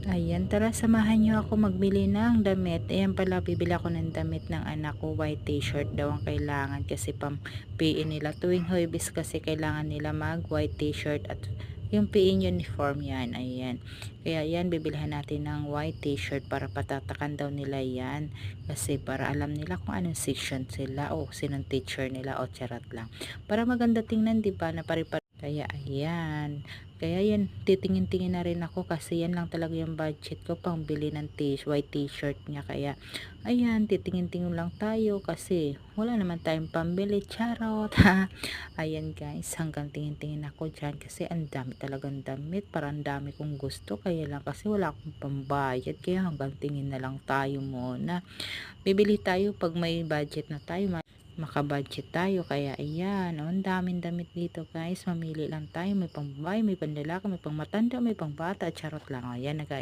Ayan, tara samahan niyo ako magbili ng damit. Ayan pala, bibili ako ng damit ng anak ko. White t-shirt daw ang kailangan kasi pang PE nila. Tuwing Huwebes kasi kailangan nila mag white t-shirt at yung PE uniform yan. Ayan. Kaya yan, bibilihan natin ng white t-shirt para patatakan daw nila yan. Kasi para alam nila kung anong section sila o sinong teacher nila o charot lang. Para maganda tingnan, di ba, na pare. Kaya ayan. Kaya yan, titingin-tingin na rin ako kasi yan lang talaga yung budget ko pang bili ng white t-shirt niya. Kaya ayan, titingin-tingin lang tayo kasi wala naman tayong pambili. Charot. Ayan guys, hanggang tingin-tingin ako dyan kasi ang dami talagang damit. Parang dami kong gusto. Kaya lang kasi wala akong pambayad. Kaya hanggang tingin na lang tayo muna. Bibili tayo pag may budget na tayo, makabudget tayo. Kaya ayan, oh, ang daming damit dito guys, mamili lang tayo, may pang babae, may panlalaki, may pang matanda, may pang bata, charot lang. Ayan na guys.